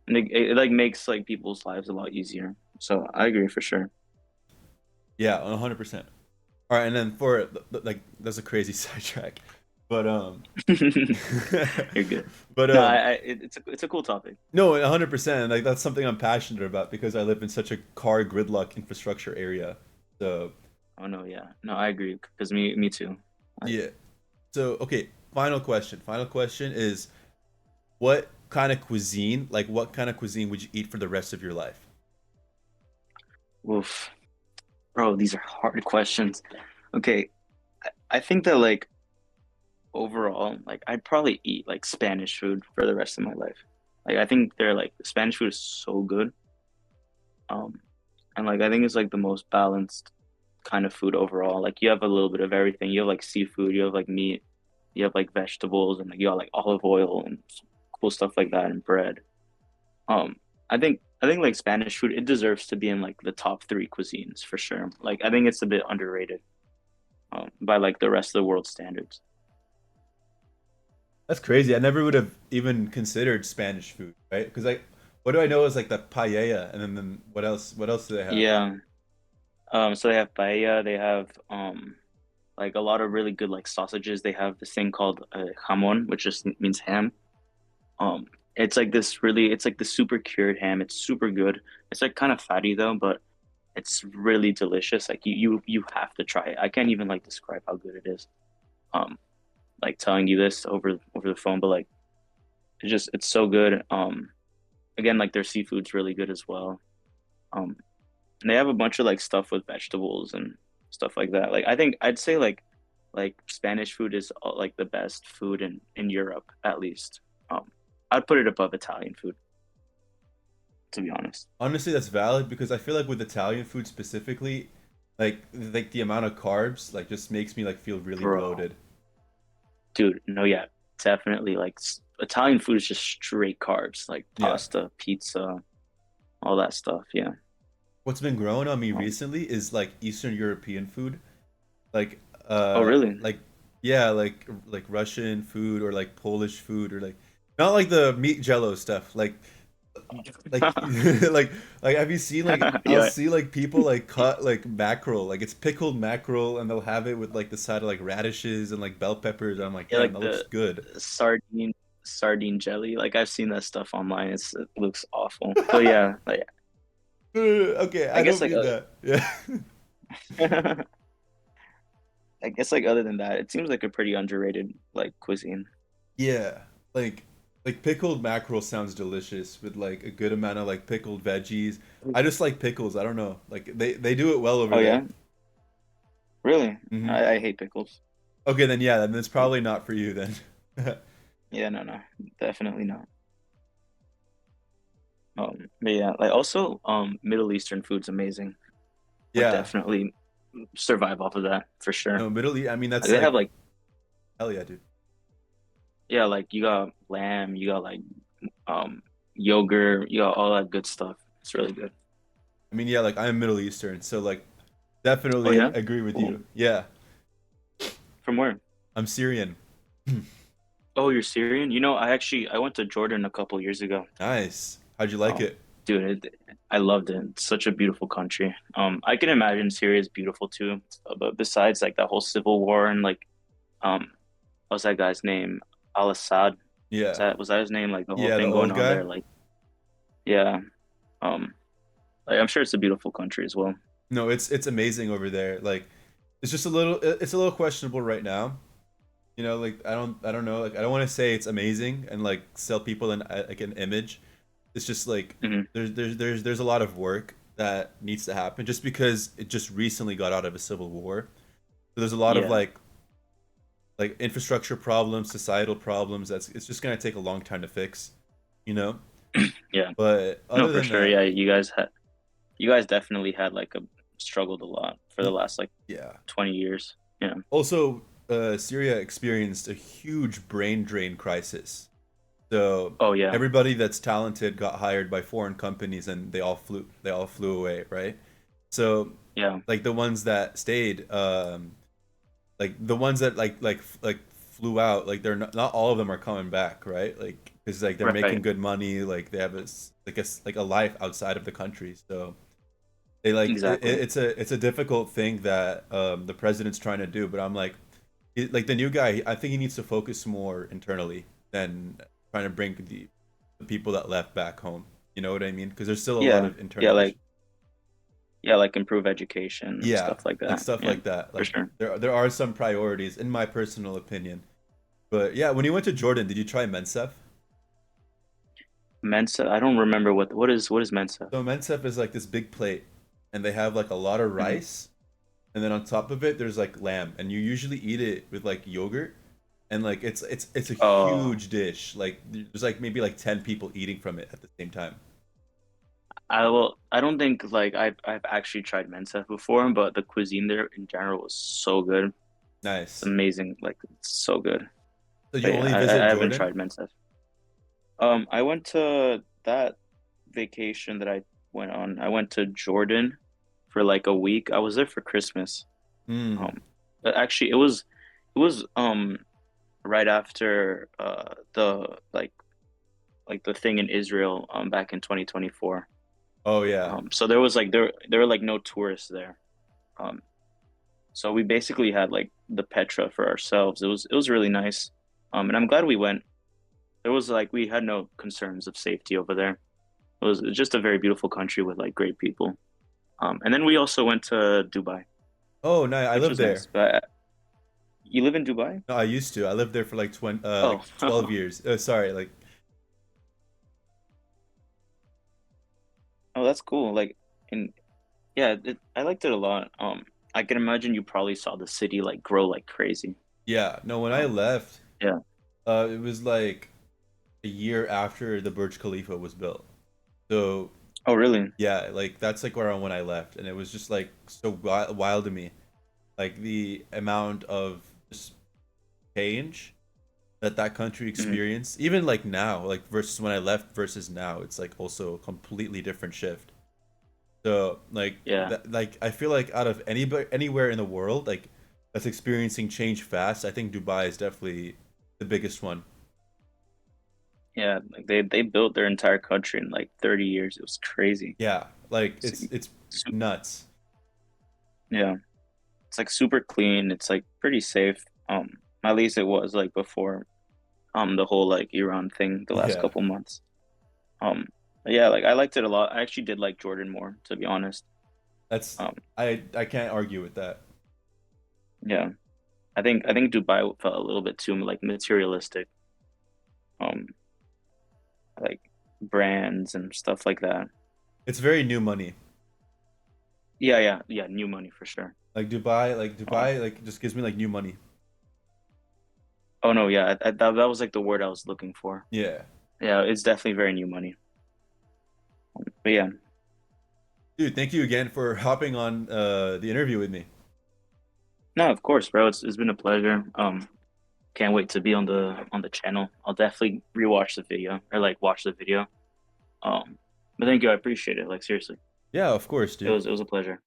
and it like makes like people's lives a lot easier. So I agree for sure. Yeah, 100%. All right, and then for like that's a crazy sidetrack, but You're good. but No, it's a cool topic. no, 100%. Like that's something I'm passionate about because I live in such a car gridlock infrastructure area. So Oh no, yeah. No, I agree because me too. Like, yeah. So okay, final question. Final question is what kind of cuisine, like what kind of cuisine would you eat for the rest of your life? oof. Bro, these are hard questions. Okay, I think that like overall, like I'd probably eat like Spanish food for the rest of my life. Like I think they're like Spanish food is so good. Um, and like I think it's like the most balanced kind of food overall. Like you have a little bit of everything. You have like seafood, you have like meat, you have like vegetables, and like you got like olive oil and cool stuff like that and bread. Um, I think like Spanish food, it deserves to be in like the top three cuisines for sure. Like I think it's a bit underrated by like the rest of the world standards. That's crazy. I never would have even considered Spanish food, right? Because like, what do I know is like the paella, and then what else? What else do they have? Yeah. So they have paella, they have like a lot of really good like sausages. They have this thing called jamon, which just means ham. Um, it's like the super cured ham. It's super good. It's like kind of fatty though, but it's really delicious. Like you have to try it. I can't even like describe how good it is. Um, like telling you this over the phone, but like it's so good. Again, like their seafood's really good as well. Um, and they have a bunch of like stuff with vegetables and stuff like that. Like I think I'd say like Spanish food is like the best food in Europe at least. I'd put it above Italian food to be honest. Honestly, that's valid because I feel like with Italian food specifically, like the amount of carbs like just makes me like feel really Bro, bloated. dude, no, yeah, definitely. Like Italian food is just straight carbs, like Yeah. pasta, pizza, all that stuff. Yeah. What's been growing on me Um, recently is like Eastern European food, like oh, really? like yeah, like Russian food or like Polish food or like not like the meat jello stuff, like like have you seen like I'll Yeah, see like people like cut like mackerel, like it's pickled mackerel and they'll have it with like the side of like radishes and like bell peppers. I'm like, yeah, damn, like that looks the good. sardine jelly. Like I've seen that stuff online. It looks awful. But yeah, like Okay, I I guess don't like mean that. Yeah. I guess like other than that, it seems like a pretty underrated like cuisine. Yeah, like like pickled mackerel sounds delicious with like a good amount of like pickled veggies. I just like pickles. I don't know. Like they do it well over Oh there. yeah, really? Hmm. I hate pickles. Okay, then yeah, then it's Like probably not for you then. yeah, no, definitely not. But yeah, like also Middle Eastern food's amazing. Would Yeah. definitely survive off of that for sure. No, Middle East. I mean, Like that's they have like like hell yeah, dude. yeah, like you got lamb, you got like yogurt, you got all that good stuff. It's really good. I mean, yeah, like I'm Middle Eastern, so like Oh definitely yeah? agree with Cool. you. Yeah, From where? I'm Syrian. Oh, you're Syrian? You know, I went to Jordan a couple years ago. Nice. How'd you like Um, it? dude, I loved it. It's such a beautiful country. I can imagine Syria is beautiful too. But besides like that whole civil war and like um, what's that guy's name? Al-Assad. Yeah. Was that his name? Like the whole Yeah, the thing going old on guy. there. Like yeah. Um, like I'm sure it's a beautiful country as well. No, it's amazing over there. Like it's just it's a little questionable right now. You know, like I don't know, like I don't want to say it's amazing and like sell people like an image. It's just like Hmm. there's a lot of work that needs to happen just because it just recently got out of a civil war. So there's a lot of Yeah. like infrastructure problems, societal problems. That's it's just gonna take a long time to fix, you know. Yeah. But No, other for than sure. that, Yeah, you guys definitely had like a struggled a lot for the y- last like yeah. 20 years. Yeah. Also, Syria experienced a huge brain drain crisis. So Oh yeah. everybody that's talented got hired by foreign companies, and they all flew away, right? So Yeah. like the ones that stayed, like the ones that like flew out, like they're not all of them are coming back, right? Like because like they're making Right. good money, like they have like a life outside of the country. So they like Exactly. it's a difficult thing that the president's trying to do, but I'm like like the new guy, I think he needs to focus more internally than trying to bring the people that left back home. You know what I mean? Because there's still a lot Yeah. of Yeah, internal issues. like yeah, like improve education and Yeah, stuff like like that. stuff Yeah, like that. for Like sure. there are some priorities in my personal opinion. But yeah, when you went to Jordan, did you try Mensef? Mensa, I don't remember what is Mensa. So Mensef is like this big plate, and they have like a lot of Hmm. rice, and then on top of it, there's like lamb, and you usually eat it with like yogurt, and like it's a Oh, huge dish. Like there's like maybe like 10 people eating from it at the same time. I don't think like I've actually tried Mensa before, but the cuisine there in general was so good. It's Nice. amazing. Like it's so good. So But you yeah, only I visit haven't Jordan? tried Mensa. I went to that vacation that I went on. I went to Jordan for like a week. I was there for Christmas. Hmm. Um, but actually it was right after the like the thing in Israel back in 2024. Oh yeah. So there was like there were like no tourists there. Um, so we basically had like the Petra for ourselves. It was really nice. And I'm glad we went. There was like we had no concerns of safety over there. It was just a very beautiful country with like great people. And then we also went to Dubai, Oh no, I which live was nice. there. But you live in Dubai? No, I used to. I lived there for like Oh, like 12 years. Sorry, like oh, that's cool. Like, and yeah, I liked it a lot. I can imagine you probably saw the city like grow like crazy. yeah. No, when I Um, left, yeah. it was like a year after the Burj Khalifa was built. So Oh, really? yeah, like that's like around when I left, and it was just like so wild to me, like the amount of just change that country Hmm. experienced. Even like now, like versus when I left versus now, it's like also a completely different shift. So like Yeah. that, like I feel like out of anywhere in the world, like that's experiencing change fast, I think Dubai is definitely the biggest one. Yeah. Like they built their entire country in like 30 years. It was crazy. Yeah, like It's, it's su- nuts. yeah. It's like super clean. It's like pretty safe. At least it was like before the whole like Iran thing the last Yeah, couple months. Um, yeah, like I liked it a lot. I actually did like Jordan more, to be honest. that's Um, I can't argue with that. yeah, I think Dubai felt a little bit too like materialistic. Um, like brands and stuff like that. It's very new money. Yeah, yeah, yeah. New money for sure. Like Um, Dubai, like just gives me like new money. oh no, yeah, that was like the word I was looking for. Yeah, Yeah, it's definitely very new money. But yeah, dude, thank you again for hopping on the interview with me. no, of course, bro. It's been a pleasure. Can't wait to be on the channel. I'll definitely rewatch the video or like watch the video. But thank you. I appreciate it. Like seriously, Yeah, of course, it dude. was it was a pleasure.